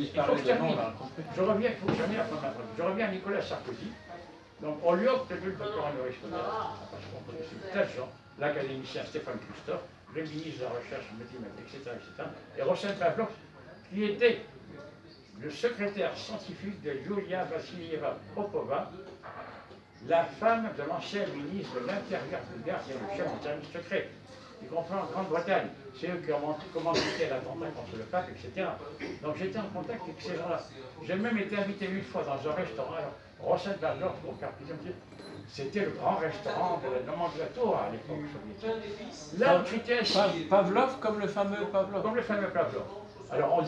Il faut que je termine. Je reviens, il faut que je termine après ma chronique. Je reviens à Nicolas Sarkozy. Donc, on lui a obtenu le doctorat honoris causa, parce qu'on connaissait plein de gens, l'académicien Stéphane Christophe, le ministre de la Recherche, mathématiques, etc., etc., et Rosen Pavlov, qui était le secrétaire scientifique de Yulia Vassilieva Popova, la femme de l'ancien ministre de l'Intérieur bulgare, qui est le chef du service secret. Y compris en Grande-Bretagne. C'est eux qui ont commandité l'attentat contre le pape, etc. Donc j'étais en contact avec ces gens-là. J'ai même été invité une fois dans un restaurant, Rosen Pavlov, pour faire plaisir. C'était le grand restaurant de la nomenclature à l'époque soviétique. Là, j'étais assis. Pavlov, comme le fameux Pavlov. Comme le fameux Pavlov. Alors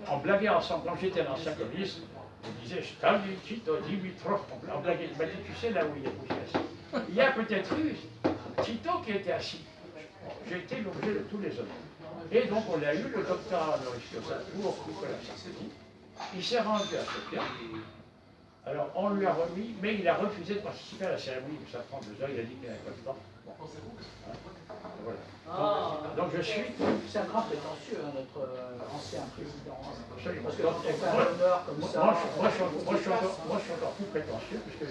on blaguait ensemble. Quand j'étais un ancien communiste, on disait Staline, Tito, Dimitrov. On blaguait. Il m'a dit, tu sais là où il est assis. Il y a peut-être eu Tito qui était assis. J'ai été l'objet de tous les honneurs. Et donc on a eu le doctorat honoris causa pour Nicolas Sarkozy. Il s'est rendu à Sofia. Alors on lui a remis, mais il a refusé de participer à la cérémonie, ça prend 2 heures, il a dit qu'il n'avait pas le temps. Bon. Voilà. Donc je suis... C'est un grand prétentieux, hein, notre ancien président. Absolument. Parce que quand on fait un honneur comme ça... Moi, je suis encore plus prétentieux, puisque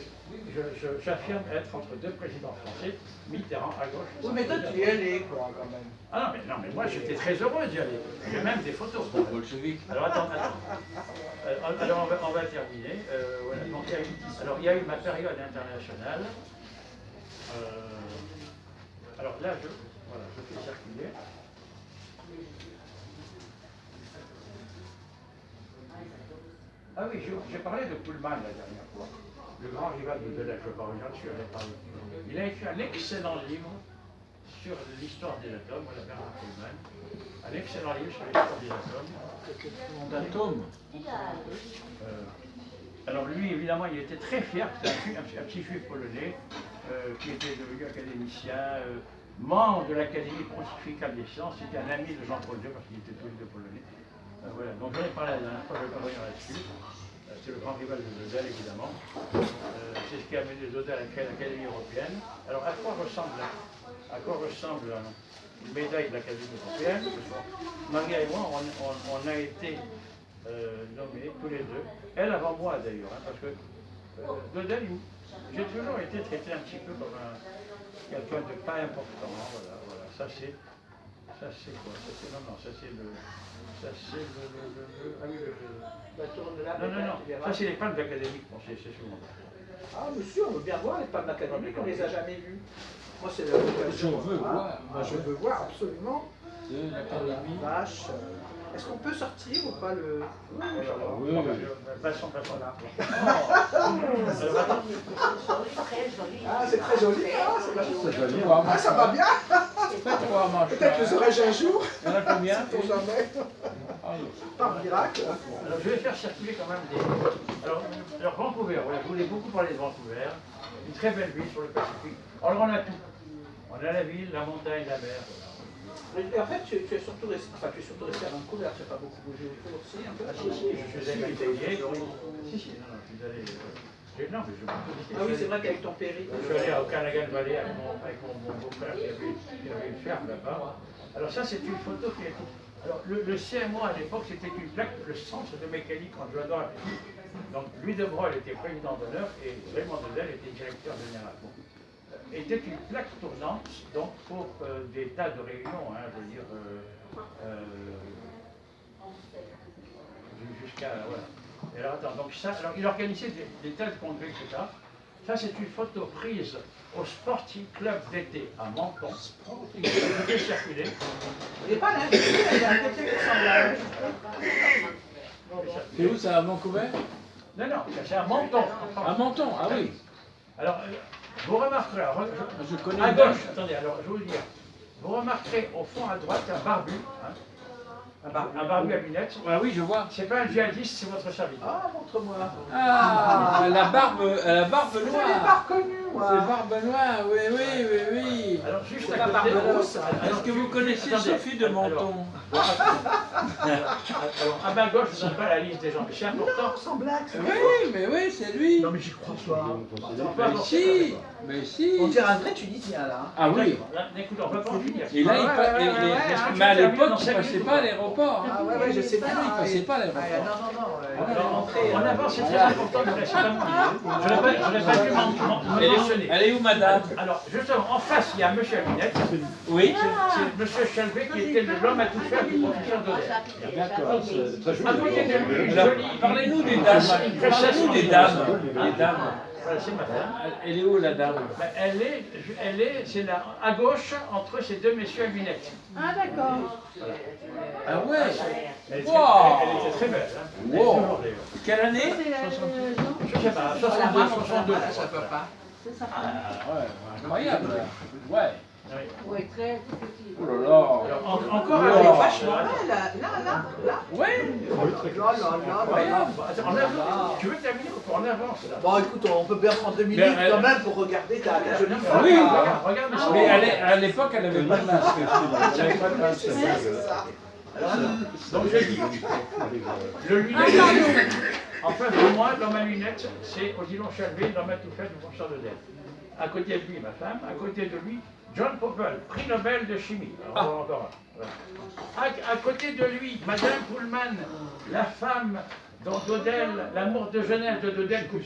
j'affirme être entre 2 présidents français, Mitterrand à gauche. Oui, mais toi tu y es allé, quoi, quand même. Ah non, mais moi j'étais très heureux d'y aller. J'ai même des photos. Alors attends. Alors on va terminer. Voilà. Donc, alors il y a eu ma période internationale. Alors là, je fais circuler. Ah oui, j'ai parlé de Pullman la dernière fois. Le grand rival de Deleuze, je ne vais pas revenir dessus, il a écrit un excellent livre sur l'histoire des atomes, voilà Bernard Pullman. Un excellent livre sur l'histoire des atomes. Alors lui, évidemment, il était très fier, c'était un petit juif polonais qui était devenu académicien, membre de l'Académie pontificale des sciences, c'était un ami de Jean-Paul II parce qu'il était tous les deux polonais. Voilà. Donc j'en ai parlé la dernière fois, je ne vais pas revenir là-dessus. C'est le grand rival de Gödel, évidemment. C'est ce qui a amené Gödel à créer l'Académie européenne. Alors à quoi ressemble une médaille de l'Académie européenne? Maria et moi, on a été nommés tous les deux, elle avant moi d'ailleurs, hein, parce que Gödel, j'ai toujours été traité un petit peu comme quelqu'un de pas important. Voilà. Ça c'est quoi? Ça c'est le... Ah oui, La tourne de la non. Ça c'est les palmes académiques, bon, c'est souvent. Ah, monsieur, on veut bien voir les palmes académiques, on les a jamais vues. Moi, c'est la Je veux voir. Moi, je veux voir, absolument. De l'Académie. Vache. Est-ce qu'on peut sortir ou pas le... Oui. Passons là. Ah, c'est très joli, hein, c'est joli. Ah, ça va bien. Peut-être les aurais-je un jour. Il y en a combien? Pour jamais. Par miracle. Alors je vais faire circuler quand même des... Alors Vancouver, voilà, je voulais beaucoup parler de Vancouver. Une très belle ville sur le Pacifique. Alors on a tout. On a la ville, la montagne, la mer. Et en fait, tu es surtout resté à Vancouver, tu n'as pas beaucoup bougé autour aussi, un peu. Ah si, je suis allé à Taillé. Si, je suis allé... Non, mais je... Ah oui, c'est vrai qu'avec ton périple... Je suis allé au Canagan Valley avec mon beau-frère qui avait une ferme là-bas. Alors ça, c'est une photo qui est... Alors le CMO à l'époque, c'était une plaque, le centre de mécanique en jouant à Pékin. Donc Louis de Broglie était président d'honneur et Raymond Dedel était directeur général. Bon. Était une plaque tournante, donc pour des tas de réunions, hein, je veux dire, jusqu'à... Voilà. Et alors attends, donc ça, alors, il organisait des tas de congrès, etc. Ça, c'est une photo prise au Sporting Club d'été à Menton. Je vais circuler. Il n'est pas là, il y a un côté qui ressemble à... C'est où ça, à Vancouver? Non, c'est à Menton. À Menton, ah oui. Alors, vous remarquerez, Je connais à gauche, attendez, alors je vais vous dire, vous remarquerez au fond à droite un barbu, hein, un barbu à lunettes. Ah oui, je vois. C'est pas un djihadiste, c'est votre serviteur. Ah, montre-moi. Ah, la barbe Je ne l'ai noire. pas reconnu, moi. C'est barbe noire, oui. Alors juste C'est à la côté, barbe rousse. Est-ce que vous connaissez Attendez, Sophie de Menton? Alors, à ma gauche, je ne donne pas la liste des gens, mais c'est important. Non, sans blague. Oui, mais oui, c'est lui. Non, mais j'y crois pas. Mais si, mais si. On dirait un vrai Tunisien là. Ah oui. Là, écoute, on ne peut pas en finir. Et là, Ouais, il ouais, pa- ouais, et- ouais, et- ouais, mais à l'époque, dans il cinq passait minutes, pas à l'aéroport. Ah ouais, je sais bien. Il passait pas à l'aéroport. Alors, en avant, c'est très important de rester comme je n'aurais pas dû m'en mentionner. Elle est où, madame? Alors, justement, en face, il y a M. Aminette. Oui. C'est M. Chalvet qui était l'homme à tout faire du professeur Daudet. D'accord. À côté de lui, une Alors, jolie. parlez-nous des dames. Parlez-nous des dames. Les dames. Voilà, c'est ma femme. Elle est où, la dame? Ben, c'est là, à gauche, entre ces deux messieurs à lunettes. Ah d'accord. Ah ouais. Elle était, Wow. elle était très belle. Hein. Elle est Wow. toujours d'ailleurs. Quelle année? C'est Jean. Je sais pas, 62, 62. C'est ça. Ouais, incroyable. Ouais. Oui. Oui, très petit. Oh là là. Alors, encore Wow. avec Vachement belle, là. Ouais. Là. Bon, attends, en avant. Tu veux terminer ou pas? En avance là. Bon, écoute, on peut bien prendre 2 minutes Mais elle- quand même pour regarder ta jolie femme. Oui. Regarde ça. Mais à l'époque, elle avait pas de masque. Elle avait pas de masque. C'est ça. Donc je dis, le lunette, en face de moi, dans ma lunette, c'est Odilon Chalvet, dans ma tout fait du professeur de Delft. À côté de lui, ma femme, à côté de lui, John Popple, prix Nobel de chimie. Alors, encore un. Voilà. À côté de lui, Madame Pullman, la femme dont Dodel, l'amour de jeunesse de Dodel, que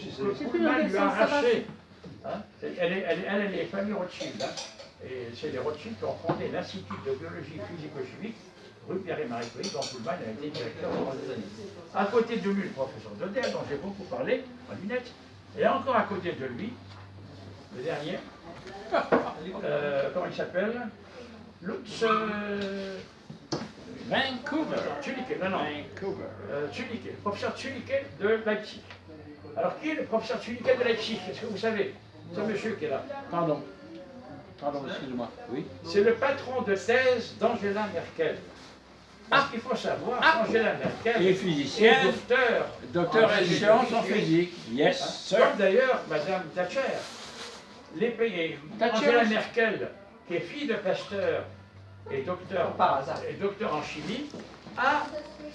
Pullman lui a arraché. Hein, elle est les familles Rothschild. Hein, et c'est les Rothschild qui ont fondé l'Institut de biologie physico-chimique rue Pierre et Marie Curie, dont Pullman a été directeur pendant des années. À côté de lui, le professeur Dodel, dont j'ai beaucoup parlé, en lunettes, et encore à côté de lui, le dernier, comment il s'appelle? Lutz Vancouver. Tulicke, non, Tulicke, professeur Tulicke de Leipzig. Alors, qui est le professeur Tulicke de Leipzig? Est-ce que vous savez? Ce monsieur qui est là. Pardon. Pardon, excusez-moi. Oui. C'est le patron de thèse d'Angela Merkel. Parce qu'il faut savoir qu'Angela Merkel Il est physicien, docteur docteur en sciences en physique. Yes, sir. comme d'ailleurs Madame Thatcher. Les pays, Thatcher. Angela Merkel, qui est fille de Pasteur et docteur, Par hasard. en chimie, a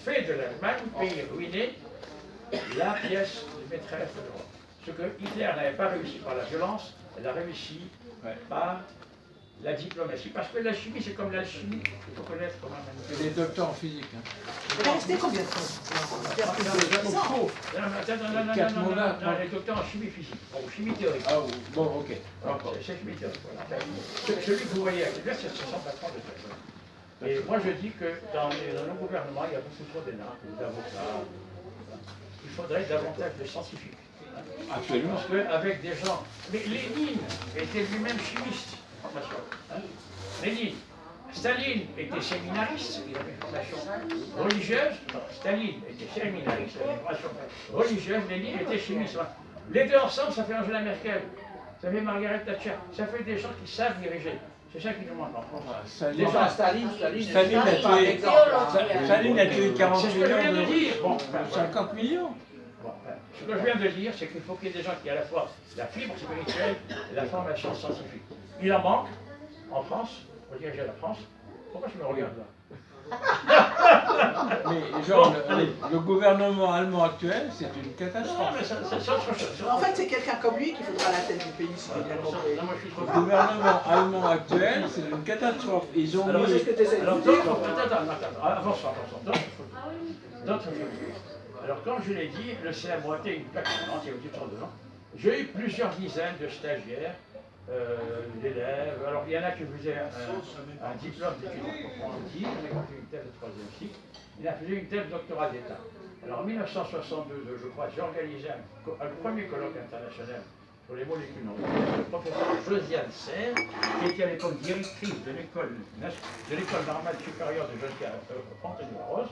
fait de l'Allemagne, pays ruiné, la pièce de maîtresse de l'Europe. Ce que Hitler n'avait pas réussi par la violence, elle a réussi par la diplomatie. Parce que la chimie, c'est comme l'alchimie, il faut connaître comment Elle manipuler. est docteur en physique. Hein. Elle est restée combien de temps? Non, les docteurs en chimie physique, ou chimie théorique. Ah bon, ok. C'est chimie théorique. Voilà. Celui que vous voyez à l'université, c'est son patron de thèse. Et moi, je dis que dans nos gouvernements, il y a beaucoup trop d'énarques, d'avocats. Il faudrait davantage de scientifiques. Absolument. Parce qu'avec des gens. Mais Lénine était lui-même chimiste, formation. Hein. Lénine. Staline était séminariste, il avait une formation religieuse. Non, Staline était séminariste, il avait une formation religieuse. Lénine était chimiste. Les deux ensemble, ça fait Angela Merkel, ça fait Margaret Thatcher, ça fait des gens qui savent diriger. C'est ça qui nous manque en France. Les gens, Staline A tué 40 c'est ce que je viens millions de de dire. Bon, 50 millions. Bon, ce que je viens de dire, c'est qu'il faut qu'il y ait des gens qui aient à la fois la fibre spirituelle et la formation scientifique. Il en manque en France, pour diriger la France. Pourquoi je me regarde là? Mais genre, le gouvernement allemand actuel, c'est une Non, catastrophe. mais c'est autre chose. En fait, c'est quelqu'un comme lui qu'il faudra à la tête du pays, si j'ai bien compris. Non, moi, je suis trop Le gouvernement allemand actuel, c'est une catastrophe. Ils ont Alors, c'est mis... ce que tu essaies de Alors, dire. avançons. D'autres choses. Alors, comme je l'ai dit, le CMO était une plaque tournante, il y a eu toutes sortes de gens. J'ai eu plusieurs dizaines de stagiaires, d'élèves. Alors, il y en a qui faisaient un diplôme d'études approfondies, il y en a qui faisaient une thèse de troisième cycle, il y en a qui faisaient une thèse de doctorat d'État. Alors, en 1962, je crois, j'ai organisé un premier colloque international sur les molécules non avec le professeur Josiane Serre, qui était à l'époque directrice de l'école normale supérieure de Fontaine-Rose.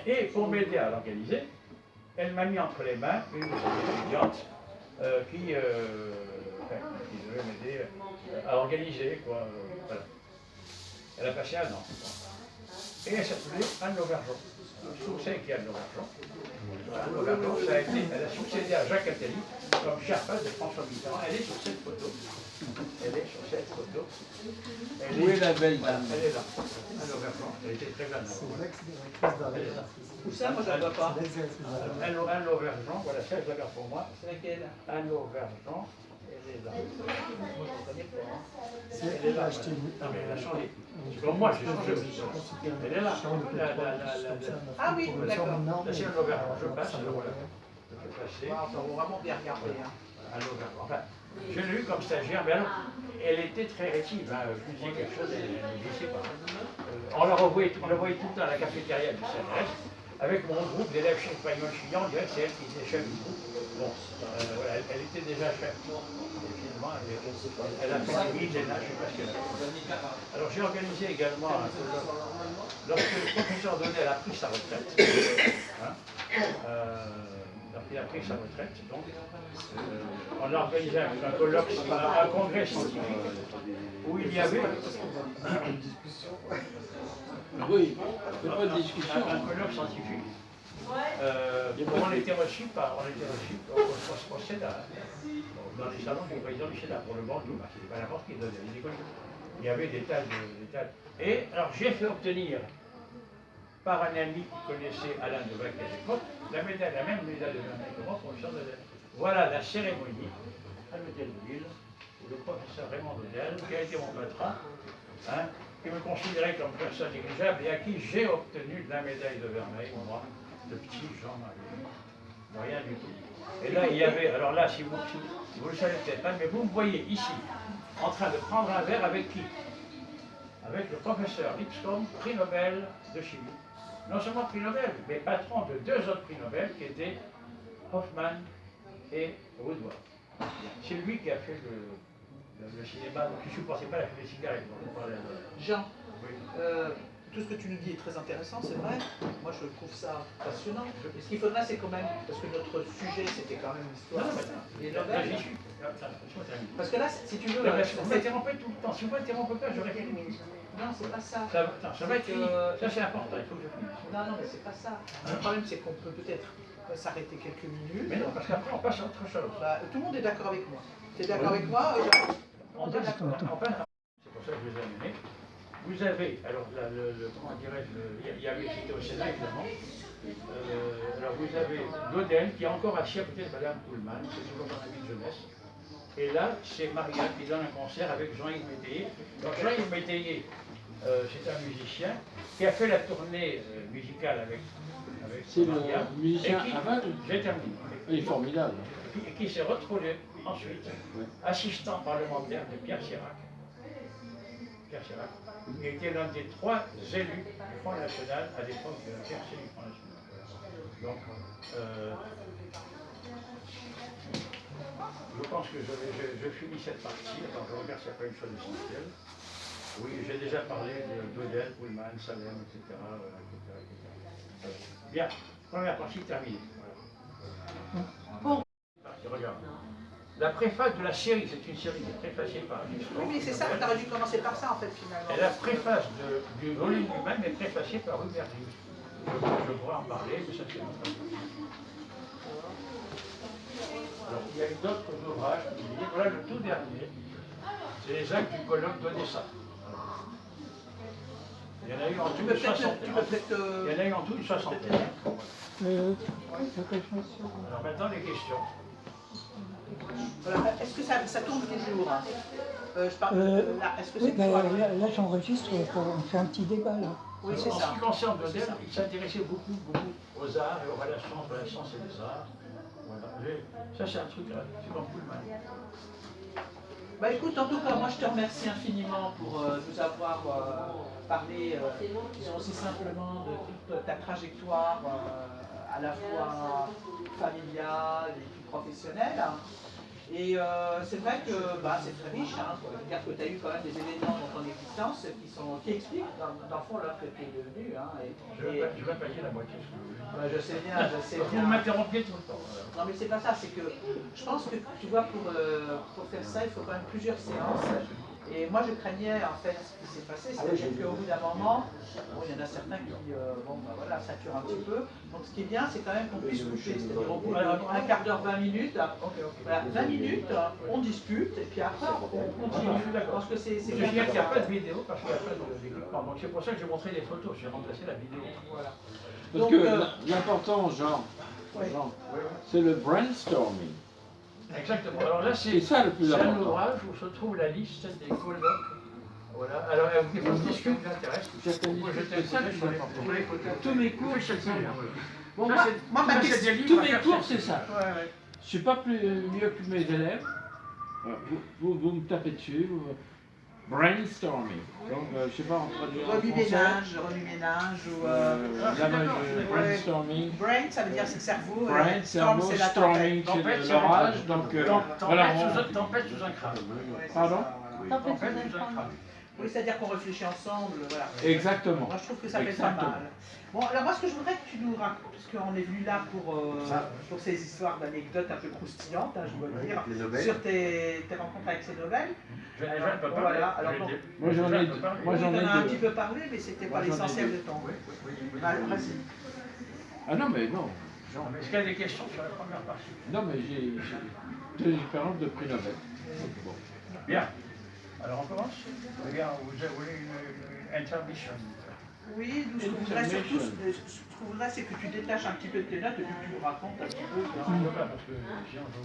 Et pour m'aider à l'organiser, elle m'a mis entre les mains une de ses étudiantes qui devait m'aider à organiser. Quoi, voilà. Elle a passé un an. et elle s'appelait Anne Lauvergeon. Je trouve c'est qui est Anne Lauvergeon. Anne Lauvergeon, elle a succédé à Jacques Attali comme Sherpa de François Mitterrand. Elle est sur cette photo. Elle est sur cette photo. Où est la belle dame? Elle est là. Anne Lauvergeon. Elle était très jeune. Elle est là. Où ça, moi je la vois pas. Anne Lauvergeon, voilà, ça je la garde pour moi. C'est laquelle? Anne Lauvergeon, elle est là. Moi je ne connais pas. Hein. Elle est là. Non mais elle a changé. Comme moi, j'ai changé aussi. Elle est là. Ah oui, d'accord. La Anne Lauvergeon, je passe, alors voilà. Je peux passer. Wow, ça vaut vraiment bien regarder. Hein. Anne Lauvergeon. Enfin, je l'ai eu comme stagiaire, mais alors, elle était très rétive. Hein. Je lui disais quelque chose, elle ne disait pas. On la voyait tout le temps à la cafétéria du CNRS. Avec mon groupe d'élèves chez Espagnol Chignon, on dirait que c'est elle qui était chef du groupe. Bon, voilà, elle était déjà chef. Et finalement, elle a fait des guides, je ne sais pas ce qu'elle a fait. Alors j'ai organisé également un colloque. Lorsque le professeur Donnel a pris sa retraite, hein, il a pris sa retraite, donc on a organisé un colloque, un congrès scientifique, où il y avait Oui, il n'y a pas de discussion. un colloque scientifique. On était reçus au Sénat, dans les salons du président du Sénat, pour le banc tout, c'était pas n'importe qui donnait les écoles. Il y avait des tas de... Et alors j'ai fait obtenir par un ami qui connaissait Alain Devac à l'époque, la même médaille de Vermeil que moi, professeur de... Voilà la cérémonie à l'hôtel de Ville, où le professeur Raymond Donnel, qui a été mon patron, hein, qui me considérait comme personne négligeable et à qui j'ai obtenu la médaille de Vermeil, moi, le petit Jean-Marie, rien du tout. Et là, il y avait, alors là, si vous le savez peut-être pas, mais vous me voyez ici, en train de prendre un verre avec qui? Avec le professeur Lipscomb, prix Nobel de chimie. Non seulement prix Nobel, mais patron de 2 autres prix Nobel qui étaient Hoffman et Woodward. C'est lui qui a fait le cinéma, qui ne supportait pas la fumée de cigarette. Jean, Oui. tout ce que tu nous dis est très intéressant, c'est vrai. Moi, je trouve ça passionnant. Et ce qu'il faudra, c'est quand même, parce que notre sujet, c'était quand même l'histoire des Nobel. J'y suis. Parce que là, si tu veux... Vous m'interrompez tout le temps. Si vous m'interrompez pas, j'aurai quelques minutes. Non, c'est pas ça. Ça va être fini. Ça, c'est important. Il faut que je finisse. Non, non, mais c'est pas ça. Le problème, c'est qu'on peut peut-être s'arrêter quelques minutes. Mais non, parce qu'après, on passe à autre chose. Bah, tout le monde est d'accord avec moi. Tu es d'accord avec moi, Jean? On passe, c'est pour ça que je les ai amenés. Vous avez, alors, comment dirais-je, il y avait, c'était au Sénat, évidemment. Alors, vous avez Godel, qui est encore assis à côté de Madame Pullman, c'est toujours son ami de jeunesse. Et là, c'est Maria qui donne un concert avec Jean-Yves Métayer. Donc, Jean-Yves Métayer, c'est un musicien qui a fait la tournée musicale avec C'est Maria. le musicien Et qui- aveugle. J'ai terminé. Il est formidable. Et qui s'est retrouvé ensuite assistant parlementaire de Pierre Chirac. Pierre Chirac, qui était l'un des 3 élus du Front National à l'époque de la percée du Front National. Donc, je pense que je finis cette partie. Attends, je regarde s'il n'y a pas une chose essentielle. Oui, j'ai déjà parlé de Godel, Pullman, Salem, etc. Bien, première partie terminée. Voilà. Partie, regarde. La préface de la série, c'est une série qui est préfacée par Oui, mais c'est ça, on aurait dû commencer par ça, en fait, finalement. Et la préface du volume lui-même est préfacée par Hubert Ries. Je pourrais en parler, mais ça c'est notre affaire. Alors, il y a eu d'autres ouvrages publiés. Voilà le tout dernier. C'est les actes du colloque d'Odessa. Il y en a eu en tout une soixantaine. Il y en a eu en tout une soixantaine. Alors maintenant, les questions. Voilà. Est-ce que ça tourne toujours hein je parle là. Est-ce que Oui, c'est ben, toujours là j'enregistre, on fait un petit débat là. Oui, c'est En ce ça. qui concerne Godel, il s'intéressait beaucoup aux arts et aux relations entre la science et les arts. Voilà. Ça, c'est un truc, c'est comme Pullman. Bah écoute, en tout cas, moi je te remercie infiniment pour nous avoir parlé, disons aussi simplement de toute ta trajectoire, à la fois familiale et puis professionnelle. Et c'est vrai que bah, c'est très riche, hein, pour dire que tu as eu quand même des événements dans ton existence qui expliquent dans le fond l'homme que tu es devenu. Hein, Je vais pas dire la moitié. Bah, je sais bien, je sais bien. Vous m'interrompiez tout le temps. Non mais c'est pas ça, c'est que je pense que tu vois pour faire ça il faut quand même plusieurs séances Et moi, je craignais en fait ce qui s'est passé, c'est-à-dire qu'au bout d'un moment, bon, il y en a certains qui bon, bah, voilà, saturent un petit peu. Donc ce qui est bien, c'est quand même qu'on puisse couper, c'est-à-dire au bout d'un quart d'heure, 20 minutes, voilà, 20 minutes, on discute et puis après on continue. Parce que c'est Je veux dire qu'il n'y a pas de vidéo parce qu'il n'y a pas d'équipement. Donc c'est pour ça que j'ai montré les photos, j'ai remplacé la vidéo. Voilà. Parce Donc, que l'important, Jean, ouais. c'est le brainstorming. Exactement. Alors là, C'est ça le plus c'est un important. ouvrage où se trouve la liste des colloques. Voilà. Alors, il faut discuter, m'intéresse. Moi, j'étais C'est ça le sur plus les important. sur les photos. Tous mes cours, Oui, c'est ça. Bon, Ça, moi, c'est- moi, ma ça, question- c'est des livres tous à mes faire cours, chercher. c'est ça. Ouais, ouais. Je suis pas mieux que mes élèves. Vous me tapez dessus. Brainstorming. Donc, je sais pas en traduire en français. Remue-ménage ou... Là, moi, Ouais. brainstorming. brain, ça veut dire c'est le cerveau. Brain, storm, cerveau, c'est la storming, tempête. c'est l'orage. Donc, voilà. Tempête sous un crâne. Ouais, c'est Pardon ça, voilà. Tempête sous un crâne. Oui, c'est-à-dire qu'on réfléchit ensemble, voilà. Exactement. Moi, je trouve que ça fait pas Exactement. mal. Bon, alors moi, ce que je voudrais que tu nous racontes, parce qu'on est venu là pour ces histoires d'anecdotes un peu croustillantes, hein, je dois le dire, sur tes rencontres avec ces nouvelles. Je n'ai déjà pas parlé. Voilà, alors bon. Moi, j'en ai deux. Moi, Oui, j'en tu en ai as un deux. petit peu parlé, mais c'était pas Moi, j'en ai l'essentiel deux. de ton. Alors, vas-y. Ah non, mais non. Non, mais est-ce qu'il y a des questions sur la première partie? Non, mais j'ai deux expériences de prix Nobel. Bon. Bien. Alors on commence? Eh bien, vous voulez une intermission? Oui, nous, ce que je voudrais surtout, ce que je voudrais, c'est que tu détaches un petit peu de tes notes et que tu nous racontes un petit peu. Parce que sinon, je